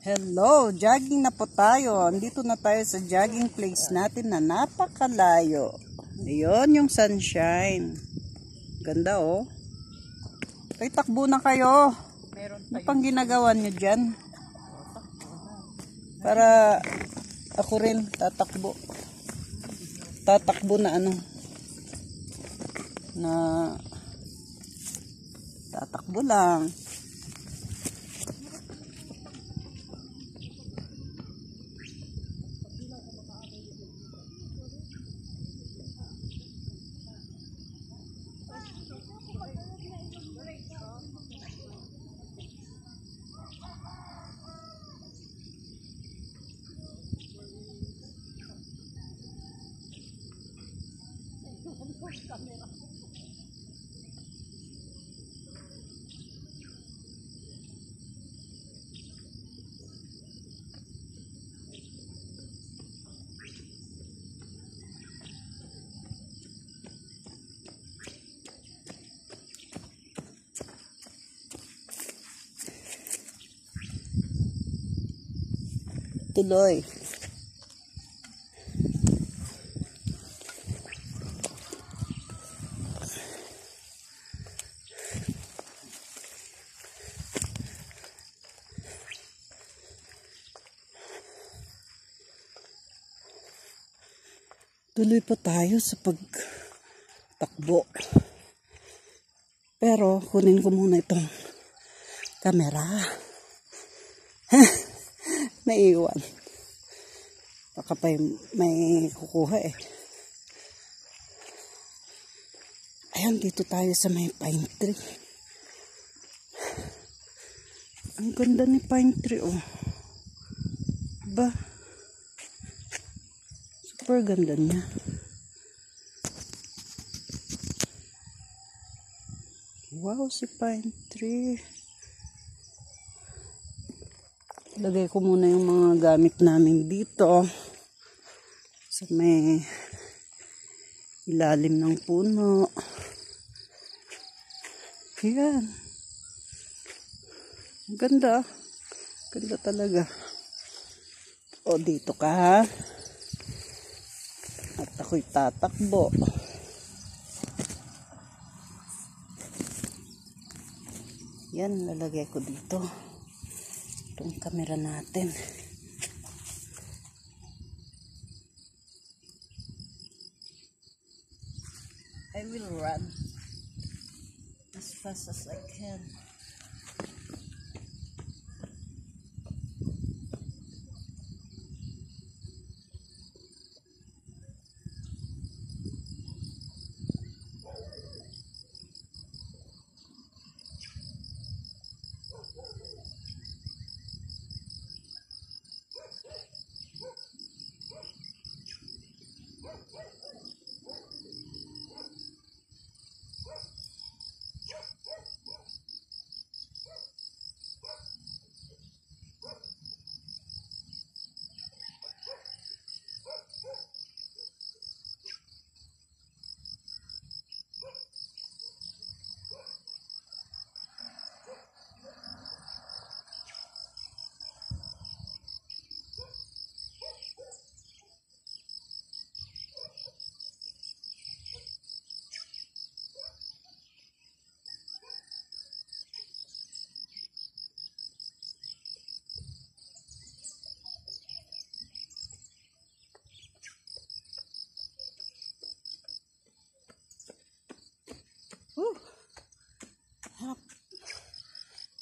Hello, jogging na po tayo. Andito na tayo sa jogging place natin na napakalayo. Ayun yung sunshine. Ganda oh. Ay, takbo na kayo. Ano pang ginagawa nyo dyan? Para ako rin tatakbo. Tatakbo na ano. Na tatakbo lang. Tuloy. Tuloy pa tayo sa pagtakbo. Pero kunin ko muna itong camera. Naiiwan. Baka pa may kukuha eh. Ayan, dito tayo sa may pine tree. Ang ganda ni pine tree oh. Ba? Super ganda niya. Wow, si pine tree. Lagay ko muna yung mga gamit namin dito sa may ilalim ng puno. Yan. Ang ganda. Ganda talaga. O, dito ka ha. At ako'y tatakbo. Yan, lalagay ko dito. Itong camera natin. I will run as fast as I can.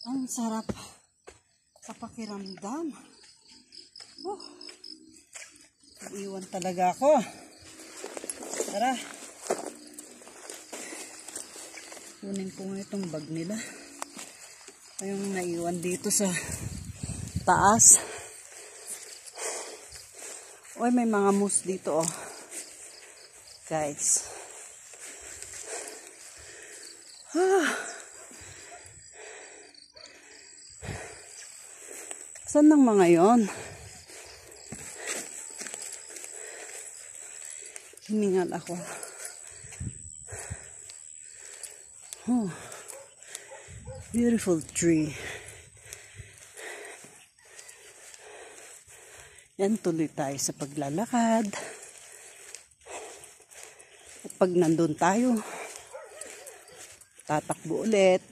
Ang sarap sa pakiramdam. Iwan talaga ako. Tara. Kunin ko nga itong bag nila. Yung naiwan dito sa taas. Uy, may mga moose dito oh. Guys. Saan ng mga yon? Hiningal ako. Oh, beautiful tree. Yan, tuloy tayo sa paglalakad. At pag nandun tayo, tatakbo ulit.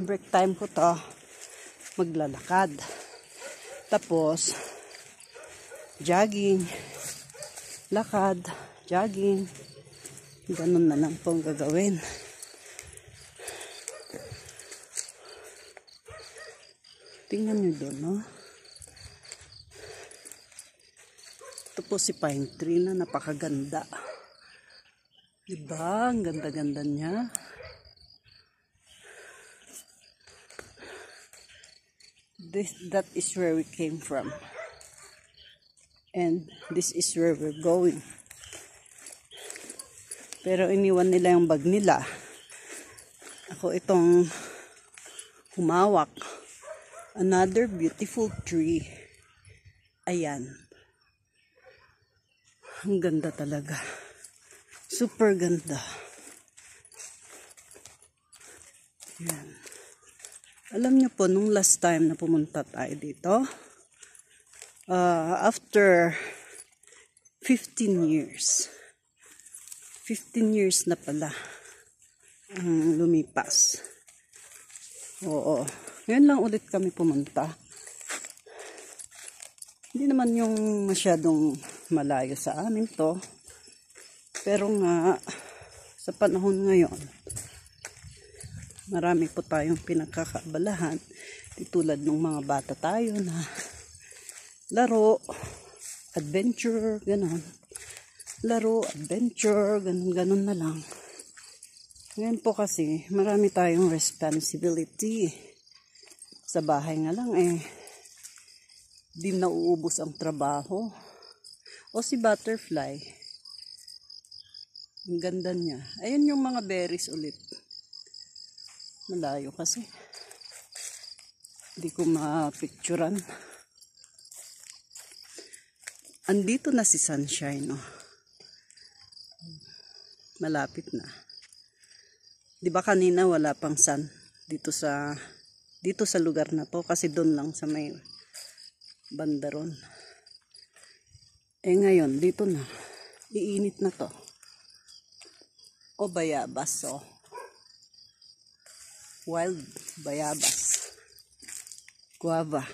Break time ko to, maglalakad. Tapos, jogging, lakad, jogging. Ganun na lang pong gagawin. Tingnan nyo doon, no? Ito po si pine tree na napakaganda. Diba? Ang ganda-ganda niya. That is where we came from. And this is where we're going. Pero iniwan nila yung bag nila. Ako itong humawak. Another beautiful tree. Ayan. Ang ganda talaga. Super ganda. Ayan. Alam niyo po, nung last time na pumunta tayo dito, after 15 years na pala ang lumipas. Oo. Ngayon lang ulit kami pumunta. Hindi naman yung masyadong malayo sa amin to. Pero nga, sa panahon ngayon, marami po tayong pinagkakaabalahan. Tulad ng mga bata tayo na laro, adventure, ganon. Laro, adventure, ganon na lang. Ngayon po kasi, marami tayong responsibility. Sa bahay nga lang di nauubos ang trabaho. O si butterfly, ang ganda niya. Ayun yung mga berries ulit. Malayo kasi. Hindi ko mapicturan. Andito na si Sunshine, oh. Malapit na. Di ba kanina wala pang sun dito sa lugar na to kasi doon lang sa may bandaron. Ngayon dito na. Iinit na to. O bayabas, oh. Wild bayabas. Guava.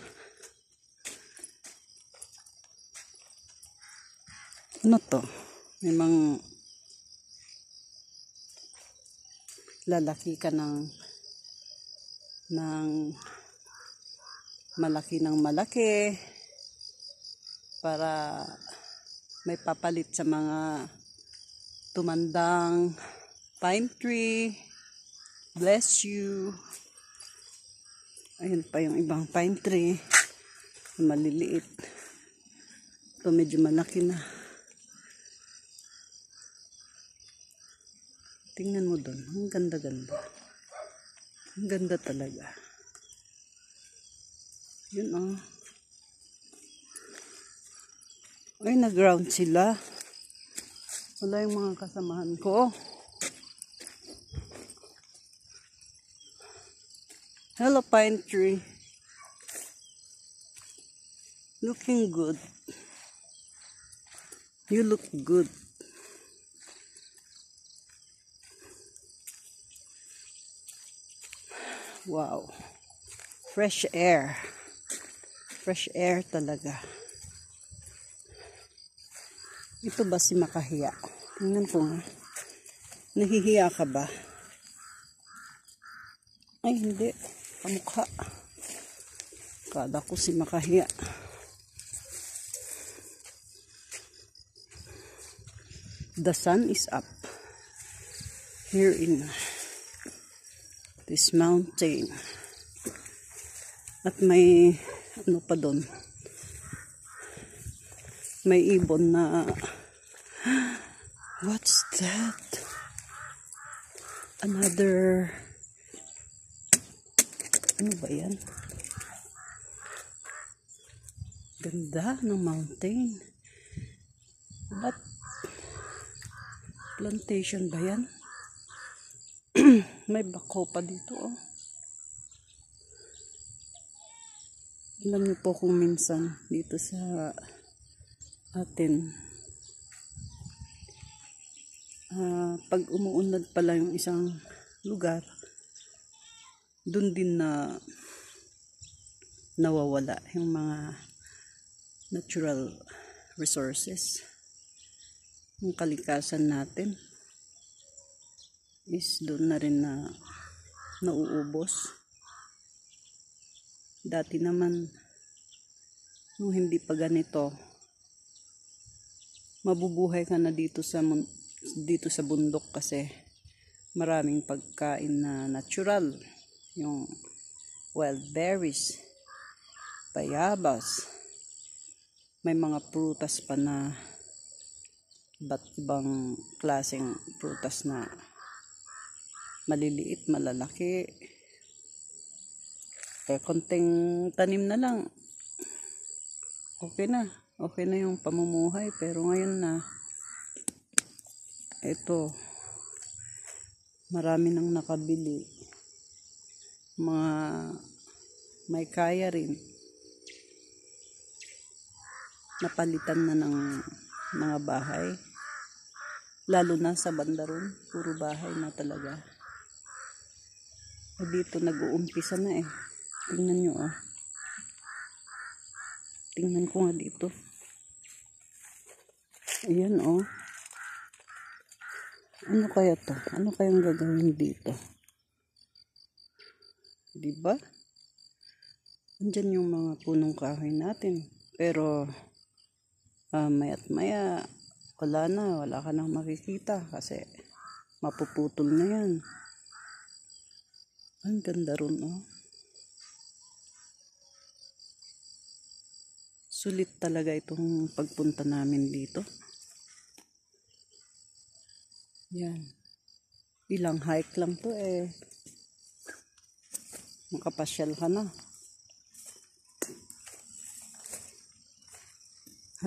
Ano to? May mga lalaki ka ng malaki para may papalit sa mga tumandang pine tree. Bless you. Ayun pa yung ibang pine tree. Maliliit. Ito medyo malaki na. Tingnan mo doon. Ang ganda-ganda. Ang ganda talaga. Yun, oh. Ay, nag-ground sila. Wala yung mga kasamahan ko. Hello, pine tree. Looking good. You look good. Wow. Fresh air. Fresh air talaga. Ito ba si Makahiya? Tingnan ko nga. Nahihiya ka ba? Ay, hindi. Kamukha. Kada ko si Makahiya. The sun is up. Here in this mountain. At may ano pa doon? May ibon na what's that? Another ano ba yan? Ganda ng mountain. What? Plantation ba yan? May bako pa dito, oh. Alam niyo po kung minsan dito sa atin, pag umuunlad pala yung isang lugar, dun din na nawawala yung mga natural resources. Yung kalikasan natin is doon na rin na nauubos. Dati naman, nung hindi pa ganito, mabubuhay ka na dito sa bundok kasi maraming pagkain na natural. Yung wild berries, bayabas, may mga prutas pa na iba't ibang klaseng prutas na maliliit, malalaki. Konting tanim na lang, okay na yung pamumuhay. Pero ngayon na ito, marami nang nakabili, mga may kaya rin, napalitan na ng mga bahay, lalo na sa banda ron, puro bahay na talaga. Dito nag-uumpisa na eh. Tingnan nyo ah. Tingnan ko nga dito. Ayan oh. Ano kaya to? Ano kayang gagawin dito? Diba? Andyan yung mga punong kahoy natin. Pero maya't maya wala ka nang makikita kasi mapuputol na yan. Ang ganda ron oh. Sulit talaga itong pagpunta namin dito. Yan. Ilang hike lang to eh. Makapasyal ka na.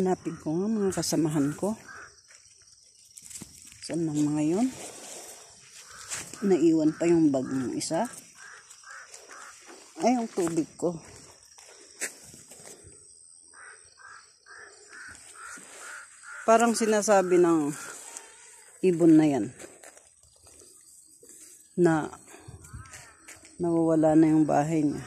Hanapin ko nga mga kasamahan ko. Saan ang mga yun? Naiwan pa yung bag ng isa. Ay, yung tubig ko. Parang sinasabi ng ibon na yan na nawawala na yung bahay niya.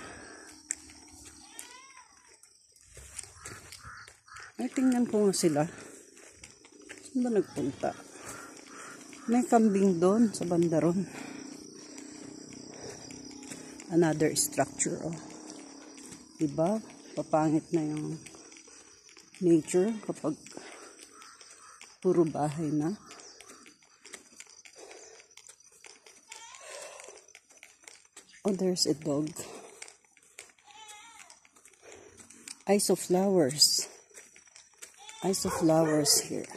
Ay, tingnan ko nga sila. Saan ba nagpunta? May kambing doon sa banda ron. Another structure oh. Diba? Papangit na yung nature kapag puro bahay na. Oh, there's a dog. Eyes of flowers. Eyes of flowers here.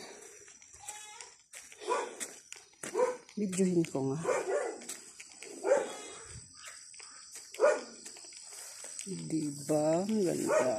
Videohin ko nga. Diba? Ang ganda.